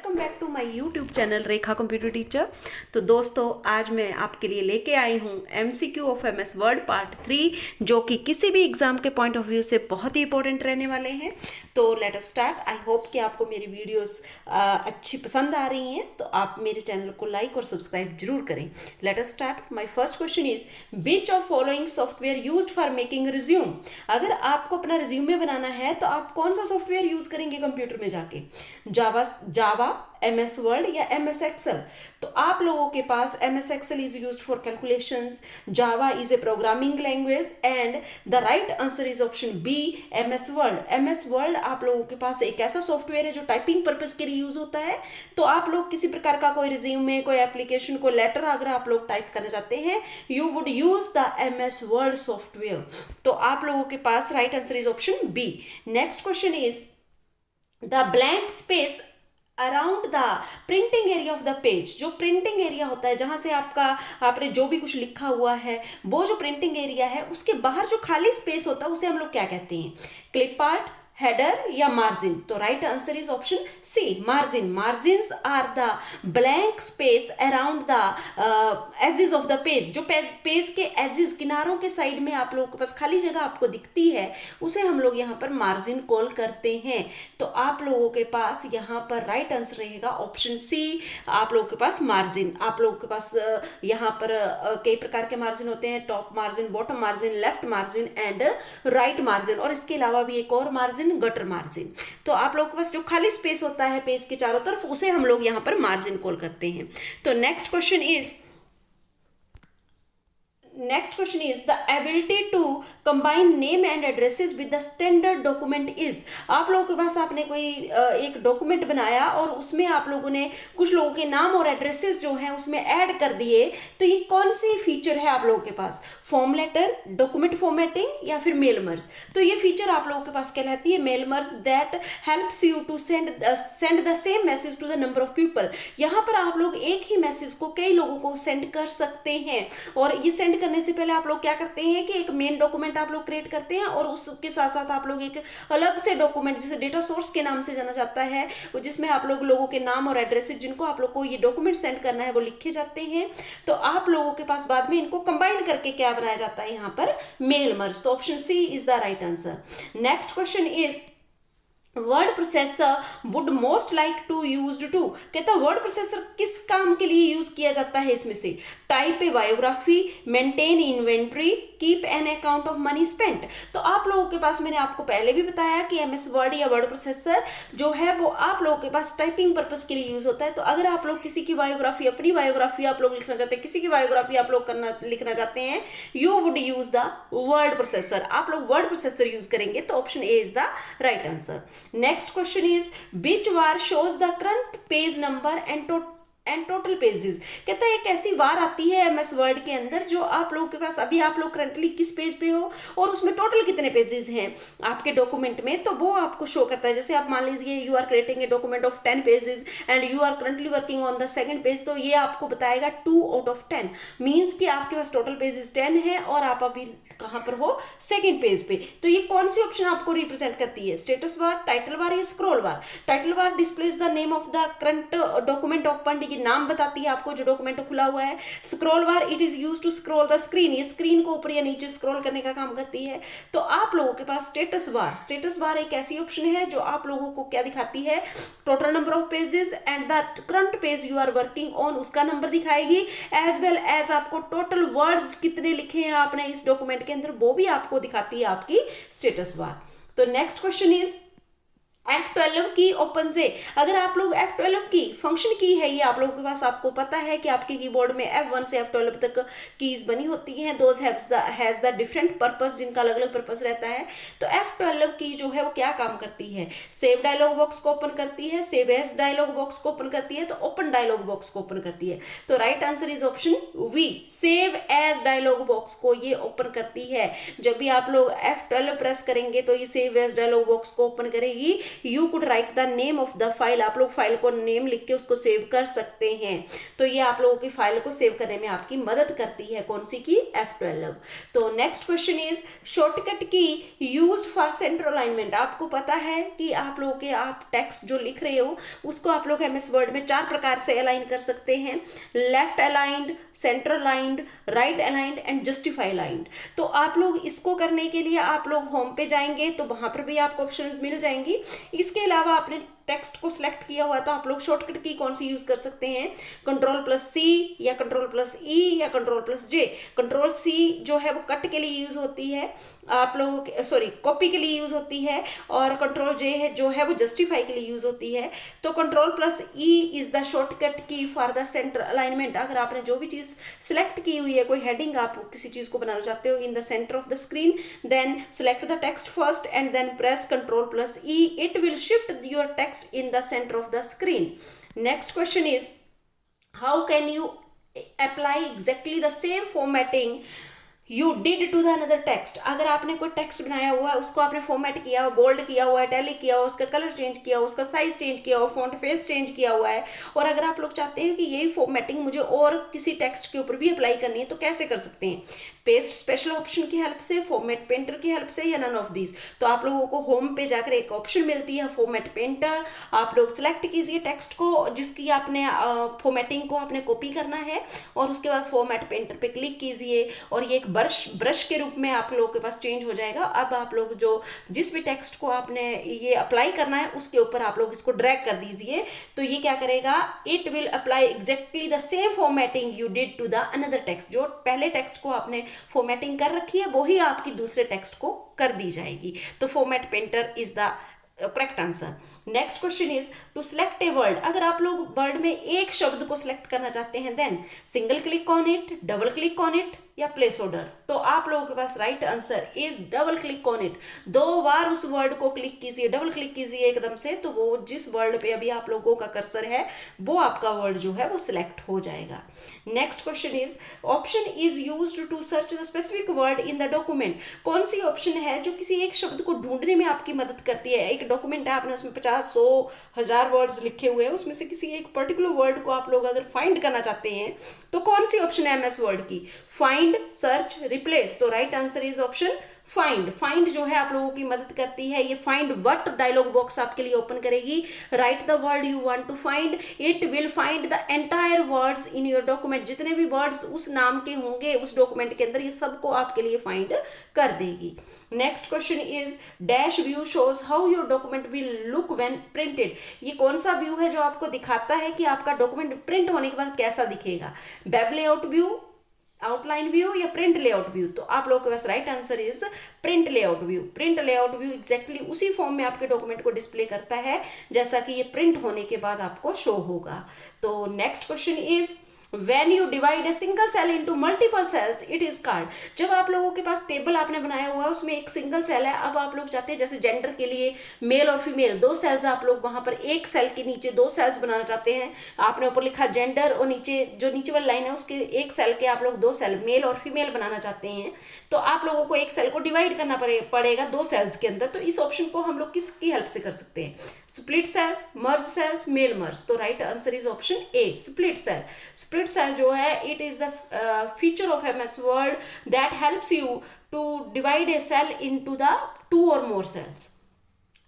Welcome back to my YouTube channel Rekha computer teacher. तो दोस्तों आज मैं आपके लिए लेके आई हूँ MCQ of MS Word part 3, जो कि किसी भी एग्जाम के पॉइंट ऑफ व्यू से बहुत ही इंपॉर्टेंट रहने वाले हैं। तो let us start. I hope कि आपको मेरी वीडियोस अच्छी पसंद आ रही हैं, तो आप मेरे चैनल को लाइक और सब्सक्राइब जरूर करें। Let us start. My first question is which of following software used for making resume. अगर आपको अपना रिज्यूमे बनाना है तो आप कौन सा सॉफ्टवेयर यूज करेंगे कंप्यूटर में जाके? जावा, एमएस वर्ड या एमएस एक्सेल? तो आप लोगों के पास MS Excel is used for calculations, Java is a programming language and the right answer is option B MS Word. MS Word आप लोगों के पास एक ऐसा सॉफ्टवेयर है जो टाइपिंग पर्पस के लिए यूज होता है। तो आप लोग किसी प्रकार का कोई रिज्यूमे, कोई एप्लीकेशन, कोई लेटर अगर आप लोग टाइप करना चाहते हैं, you would use the MS Word software. तो आप लोगों के पास right answer is option B. Next question is the blank space around the printing area of the page. जो प्रिंटिंग एरिया होता है, जहां से आपने जो भी कुछ लिखा हुआ है, वो जो प्रिंटिंग एरिया है, उसके बाहर जो खाली स्पेस होता है उसे हम लोग क्या कहते हैं? क्लिप आर्ट, हेडर या मार्जिन? तो right answer is option C, margin. Margins are the blank space around the edges of the page. जो पेज के एजेस, किनारों के साइड में आप लोगों के पास खाली जगह आपको दिखती है, उसे हम लोग यहाँ पर मार्जिन कॉल करते हैं। तो आप लोगों के पास यहाँ पर राइट आंसर रहेगा ऑप्शन सी, आप लोगों के पास मार्जिन। आप लोगों के पास यहाँ पर कई प्रकार के मार्जिन होते हैं, top margin, bottom margin, left margin and right margin, और इसके अलावा भी एक और मार्जिन, गटर मार्जिन। तो आप लोगों के पास जो खाली स्पेस होता है पेज के चारों तरफ, उसे हम लोग यहां पर मार्जिन कॉल करते हैं। तो next question is the ability to combine name and addresses with the standard document is. आप लोगों के पास आपने कोई एक डॉक्यूमेंट बनाया और उसमें आप लोगों ने कुछ लोगों के नाम और एड्रेसेस जो हैं उसमें ऐड कर दिए। तो ये कौन सी फीचर है आप लोगों के पास? फॉर्म लेटर, डॉक्यूमेंट फॉर्मेटिंग या फिर मेल मर्ज? तो ये फीचर आप लोगों के पास कहलाती है mail merge, that helps you to send the same message to the number of people. यहाँ पर आप लोग एक ही मैसेज को कई लोगों को सेंड कर सकते हैं, और ये सेंड करने से पहले आप लोग क्या करते हैं कि एक मेन डॉक्यूमेंट आप लोग क्रिएट करते हैं, और उसके साथ साथ आप लोग एक अलग से डॉक्यूमेंट, जिसे डेटा सोर्स के नाम से जाना जाता है, जिसमें आप लोगों के नाम और एड्रेसेस जिनको आप लोग को ये डॉक्यूमेंट सेंड करना है वो लिखे जाते हैं। तो आप लोगों के पास बाद में इनको कंबाइन करके क्या बनाया जाता है? यहाँ पर मेल मर्ज। तो option C is the right answer. Next question is word processor would most like to used to. कहता है वर्ड प्रोसेसर किस काम के लिए यूज किया जाता है इसमें से? Type A biography, maintain inventory, keep an account of money spent. तो आप लोगों के पास, मैंने आपको पहले भी बताया कि एमएस वर्ड या वर्ड प्रोसेसर जो है वो आप लोगों के पास टाइपिंग पर्पस के लिए यूज होता है। तो अगर आप लोग किसी की बायोग्राफी, अपनी बायोग्राफी आप लोग लिखना चाहते हैं, किसी की बायोग्राफी आप लोग लिखना चाहते हैं, you would use the word processor. आप लोग वर्ड प्रोसेसर यूज करेंगे। तो option A is the right answer. Next question is which war shows the current page number and total pages. कहता है एक ऐसी वार आती है एमएस वर्ड के अंदर जो आप लोगों के पास, अभी आप लोग करंटली किस पेज पे हो और उसमें टोटल कितने पेजेस हैं आपके डॉक्यूमेंट में, तो वो आपको शो करता है। जैसे आप मान लीजिए you are creating a document of 10 pages and you are currently working on the second page, तो ये आपको बताएगा 2 आउट ऑफ 10, मीन्स कि आपके पास टोटल पेजेस 10 है और आप अभी कहाँ पर हो? सेकंड पेज पे। तो ये कौन सी ऑप्शन आपको रिप्रेजेंट करती है? स्टेटस बार, टाइटल बार या scroll bar? Title bar displays the name of the current document opened, ये नाम बताती है आपको जो डॉक्यूमेंट खुला हुआ है। Scroll bar it is used to scroll the screen, ये स्क्रीन को ऊपर या नीचे स्क्रॉल करने का काम करती है। तो आप लोगों के पास स्टेटस बार एक ऐसी ऑप्शन है जो आप लोगों को क्या दिखाती है? Total number of pages and the current page you are working on, उसका नंबर दिखाएगी, एज वेल एज आपको टोटल वर्ड्स कितने लिखे हैं आपने इस डॉक्यूमेंट के अंदर, वो भी आपको दिखाती है आपकी स्टेटस बार। तो नेक्स्ट क्वेश्चन इज F12 की ओपन से। अगर आप लोग F12 की फंक्शन की है, ये आप लोगों के पास, आपको पता है कि आपके कीबोर्ड में F1 से F12 तक कीज बनी होती हैं, those has the different purpose, जिनका अलग अलग पर्पस रहता है। तो F12 की जो है वो क्या काम करती है? सेव डायलॉग बॉक्स को ओपन करती है, सेव एज डायलॉग बॉक्स को ओपन करती है, तो ओपन डायलॉग बॉक्स को ओपन करती है। तो right answer is option V, save as dialog box को ये ओपन करती है। जब भी आप लोग F12 प्रेस करेंगे तो ये सेव एज डायलॉग बॉक्स को ओपन करेगी, you could write the name of the file, आप लोग फाइल को नेम लिख के उसको सेव कर सकते हैं। तो ये आप लोगों की फाइल को सेव करने में आपकी मदद करती है, कौन सी की, F12। तो नेक्स्ट क्वेश्चन इज शॉर्टकट की यूज फॉर सेंटर अलाइनमेंट। आपको पता है कि आप लोगों के आप टेक्स्ट जो लिख रहे हो उसको आप लोग MS वर्ड में 4 प्रकार से अलाइन कर सकते हैं, left aligned, centre aligned, right aligned and justify aligned. तो आप लोग इसको करने के लिए आप लोग होम पे जाएंगे तो वहां पर भी आपको ऑप्शन मिल जाएंगी। इसके अलावा आपने टेक्स्ट को सिलेक्ट किया हुआ तो आप लोग शॉर्टकट की कौन सी यूज कर सकते हैं, Ctrl+C या Ctrl+E या Ctrl+J। Ctrl+C जो है वो कट के लिए यूज होती है, आप लोगों सॉरी कॉपी के लिए यूज होती है, और Ctrl+J है जो है वो जस्टिफाई के लिए यूज होती है। तो Ctrl+E इज द शॉर्टकट की फॉर द सेंटर अलाइनमेंट। अगर आपने जो भी चीज सिलेक्ट की हुई है, कोई हेडिंग आप किसी चीज को बनाना चाहते हो in the center of the screen, then select the text first and then press Ctrl+E, it will shift your text in the center of the screen. Next question is, how can you apply exactly the same formatting you did to the another text. अगर आपने कोई text बनाया हुआ है, उसको आपने format किया हुआ, बोल्ड किया हुआ है, इटैलिक किया हुआ, उसका कलर चेंज किया हुआ, उसका साइज चेंज किया हुआ, फॉन्ट फेस चेंज किया हुआ है, और अगर आप लोग चाहते हैं कि यही फॉर्मेटिंग मुझे और किसी टेक्स्ट के ऊपर भी अप्लाई करनी है तो कैसे कर सकते हैं, पेस्ट स्पेशल ऑप्शन की हेल्प से, फॉर्मेट पेंटर की हेल्प से, या नन ऑफ दीज। तो आप लोगों को होम पे जाकर एक ऑप्शन मिलती है फॉर्मेट पेंटर, आप लोग सिलेक्ट कीजिए टेक्स्ट को जिसकी आपने फॉर्मेटिंग को आपने कॉपी करना है, और उसके बाद फॉर्मेट पेंटर पे क्लिक कीजिए और ये एक ब्रश के रूप में आप लोगों के पास चेंज हो जाएगा। अब आप लोग जो जिस भी टेक्स्ट को आपने ये अप्लाई करना है उसके ऊपर आप लोग इसको ड्रैग कर दीजिए, तो ये क्या करेगा, it will apply exactly the same formatting you did to the another text. जो पहले टेक्स्ट को आपने फॉर्मेटिंग कर रखी है वही आपकी दूसरे टेक्स्ट को कर दी जाएगी। तो format painter is the correct answer. Next question is to select a word. अगर आप लोग वर्ड में एक शब्द को सिलेक्ट करना चाहते हैं, then single click on it, double click on it या प्लेस ऑर्डर। तो आप लोगों के पास right answer is double click on it. 2 बार उस वर्ड को क्लिक कीजिए, डबल क्लिक कीजिए एकदम से, तो वो जिस वर्ड पे अभी आप लोगों का कर्सर है वो आपका वर्ड जो है वो सिलेक्ट हो जाएगा। Next question is option is used to search the specific word in the document. कौन सी ऑप्शन है जो किसी एक शब्द को ढूंढने में आपकी मदद करती है। एक डॉक्यूमेंट है, आपने उसमें 50, 100, 1000 वर्ड्स लिखे हुए हैं, उसमें से किसी एक पर्टिकुलर वर्ड को आप लोग अगर फाइंड करना चाहते हैं तो कौन सी ऑप्शन है MS वर्ड की, फाइंड, सर्च, रिप्लेस। तो right answer is option find. Find जो है आप लोगों की मदद करती है, ये फाइंड व्हाट डायलॉग बॉक्स आपके लिए ओपन करेगी। Write the word you want to find, it will find the entire words in your document. जितने भी वर्ड्स उस नाम के होंगे उस डॉक्यूमेंट के अंदर, ये सबको आपके लिए फाइंड कर देगी। Next question is dash view shows how your document will look when printed. ये कौन सा व्यू है जो आपको दिखाता है कि आपका डॉक्यूमेंट प्रिंट होने के बाद कैसा दिखेगा, web layout view, outline view या प्रिंट लेआउट व्यू। तो आप लोगों के पास right answer is print layout view. Print layout view exactly उसी फॉर्म में आपके डॉक्यूमेंट को डिस्प्ले करता है जैसा कि ये प्रिंट होने के बाद आपको शो होगा। तो next question is When you divide a single cell into multiple cells, it is called। जब आप लोगों के पास टेबल आपने बनाया हुआ है उसमें एक सिंगल सेल है, अब आप लोग चाहते हैं जैसे जेंडर के लिए मेल और फीमेल 2 सेल्स, आप लोग वहां पर एक सेल के नीचे 2 सेल्स बनाना चाहते हैं। आपने ऊपर लिखा जेंडर और नीचे जो नीचे वाली लाइन है उसके एक सेल के आप लोग 2 सेल मेल और फीमेल बनाना चाहते हैं, तो आप लोगों को एक सेल को डिवाइड करना पड़ेगा 2 सेल्स के अंदर। तो इस ऑप्शन को हम लोग किसकी हेल्प से कर सकते हैं, split cells, merge cells, mail merge. तो right answer is option A, split cell. Split cell जो है it is the feature of MS Word that helps you to divide a cell into the 2 or more cells।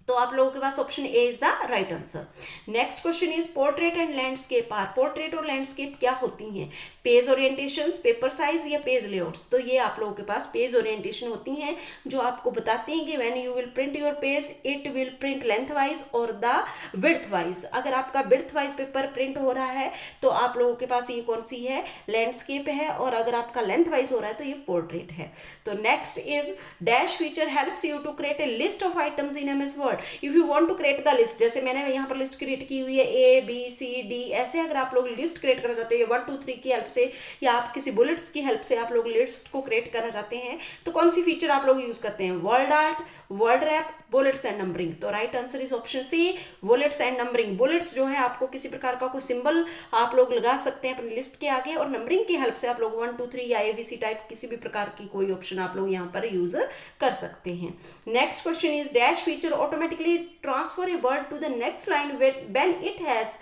तो आप लोगों के पास option A is the right answer. Next question is portrait and landscape are. Portrait और landscape क्या होती हैं, page orientations, paper size या पेज लेआउट्स। तो ये आप लोगों के पास पेज ओरिएंटेशन होती हैं जो आपको बताती हैं कि when you will print your page it will print length wise और द विड्थ वाइज। अगर आपका विड्थ वाइज पेपर प्रिंट हो रहा है तो आप लोगों के पास ये कौन सी है, लैंडस्केप है, और अगर आपका लेंथ वाइज हो रहा है तो ये पोर्ट्रेट है। तो next is dash feature helps you to create a list of items in MS Word. If you want to create the list, जैसे मैंने यहाँ पर लिस्ट क्रिएट की हुई है ABCD, ऐसे अगर आप लोग लिस्ट क्रिएट करना चाहते हैं 1 2 3 की हेल्प से या आप किसी बुलेट्स की हेल्प से आप लोग लिस्ट को क्रिएट करना चाहते हैं, तो कौन सी फीचर आप लोग यूज करते हैं, word art, word wrap, bullets and numbering. तो right answer is option C, bullets and numbering. Bullets जो है आपको किसी प्रकार का कोई सिंबल आप लोग लगा सकते हैं अपनी लिस्ट के आगे, और नंबरिंग की हेल्प से आप लोग 1 2 3 या ABC टाइप किसी भी प्रकार की कोई ऑप्शन आप लोग यहाँ पर यूज कर सकते हैं। Next question is dash feature automatic automatically transfer a word to the next line when it has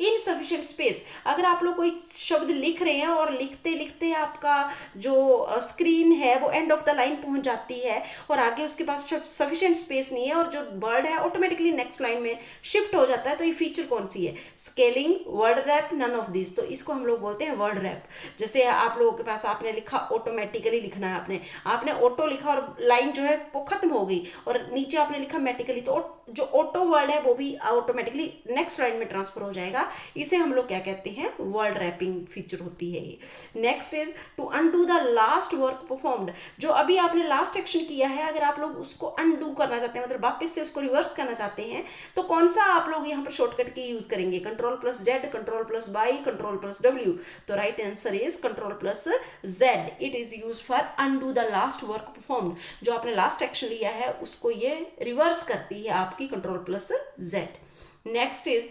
insufficient space. अगर आप लोग कोई शब्द लिख रहे हैं और लिखते लिखते आपका जो स्क्रीन है वो एंड ऑफ द लाइन पहुंच जाती है और आगे उसके पास सफिशिएंट स्पेस नहीं है और जो वर्ड है ऑटोमेटिकली नेक्स्ट लाइन में शिफ्ट हो जाता है, तो ये फीचर कौन सी है? Scaling, word wrap, none of this. तो इसको हम लोग बोलते हैं वर्ड रैप। जैसे आप लोगों के पास आपने लिखा ऑटोमेटिकली लिखना है, आपने ऑटो लिखा और लाइन जो है वो खत्म हो गई और नीचे आपने लिखा मेटिकली, तो जो ऑटो वर्ड है वो भी ऑटोमेटिकली नेक्स्ट लाइन में ट्रांसफर हो जाएगा। इसे हम लोग क्या कहते हैं? वर्ड रैपिंग फीचर होती है ये। Next is to undo the last work performed. जो अभी आपने लास्ट एक्शन किया है, अगर आप लोग उसको अनडू करना चाहते हैं, मतलब वापस से उसको रिवर्स करना चाहते हैं, तो कौन सा आप लोग यहाँ पर शॉर्टकट की यूज करेंगे? Control plus Z, control plus Y, control plus W. तो right answer is control plus Z. It is use for undo the last work performed. जो आपने लास्ट एक्शन लिया है उसको ये रिवर्स करती है आपकी control plus Z. Next is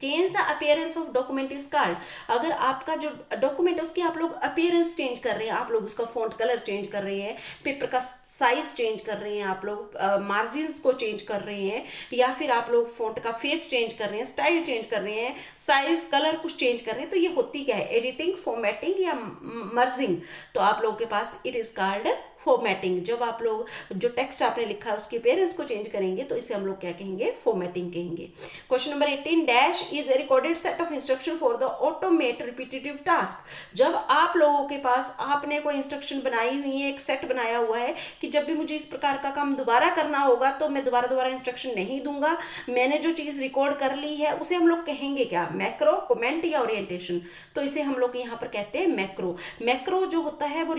change the appearance of document is called. अगर आपका जो डॉक्यूमेंट है उसकी आप लोग अपीयरेंस चेंज कर रहे हैं, आप लोग उसका फॉन्ट कलर चेंज कर रहे हैं, पेपर का साइज चेंज कर रहे हैं, आप लोग मार्जिन्स को चेंज कर रहे हैं, या फिर आप लोग फॉन्ट का फेस चेंज कर रहे हैं, स्टाइल चेंज कर रहे हैं, साइज कलर कुछ चेंज कर रहे हैं, तो ये होती क्या है? एडिटिंग, फॉर्मेटिंग या मर्जिंग। तो आप लोगों के पास इट इज कॉल्ड फॉर्मेटिंग। जब आप लोग जो टेक्स्ट आपने लिखा है उसके अपीयरेंस को चेंज करेंगे तो इसे हम लोग क्या कहेंगे? फॉर्मेटिंग कहेंगे। Question number 18, dash is a recorded set of instruction for the automate repetitive task. जब आप लोगों के पास आपने कोई इंस्ट्रक्शन बनाई हुई है, एक सेट बनाया हुआ है कि जब भी मुझे इस प्रकार का काम दोबारा करना होगा तो मैं दोबारा इंस्ट्रक्शन नहीं दूंगा, मैंने जो चीज रिकॉर्ड कर ली है उसे हम लोग कहेंगे क्या? मैक्रो, कमेंट या ओरिएंटेशन। तो इसे हम लोग यहाँ पर कहते हैं मैक्रो। मैक्रो जो होता है वो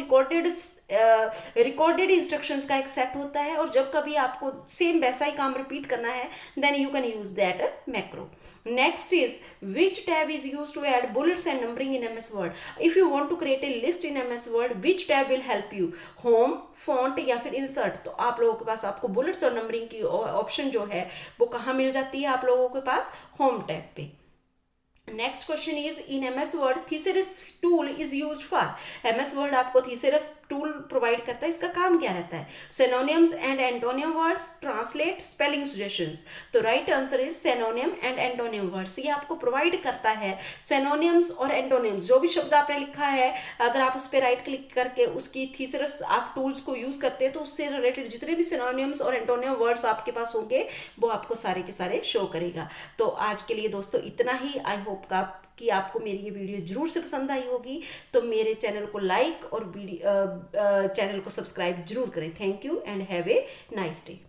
रिकॉर्डेड इंस्ट्रक्शंस का एक सेट होता है और जब कभी आपको सेम वैसा ही काम रिपीट करना है then you can use that macro. Next is which tab is use to add bullets and numbering in MS Word. If you want to create a list in MS Word which tab will help you? Home, font या फिर insert. तो आप लोगों के पास आपको bullets और numbering की option जो है वो कहाँ मिल जाती है? आप लोगों के पास होम टैब पे। Next question is in MS Word thesaurus tool is used for. MS Word आपको थीसेरस टूल प्रोवाइड करता है, इसका काम क्या रहता है? Synonyms and antonym words, translate, spelling suggestions. तो right answer is synonym and antonym words. ये आपको प्रोवाइड करता है सिनोनिम्स और एंटोनिम्स। जो भी शब्द आपने लिखा है अगर आप उस पर राइट क्लिक करके उसकी थीसेरस आप टूल्स को यूज करते हैं तो उससे रिलेटेड जितने भी सिनोनिम्स और एंटोनियम वर्ड्स आपके पास होंगे वो आपको सारे के सारे शो करेगा। तो आज के लिए दोस्तों इतना ही। आई होप कि आपको मेरी ये वीडियो जरूर से पसंद आई होगी, तो मेरे चैनल को लाइक और चैनल को सब्सक्राइब जरूर करें। Thank you and have a nice day.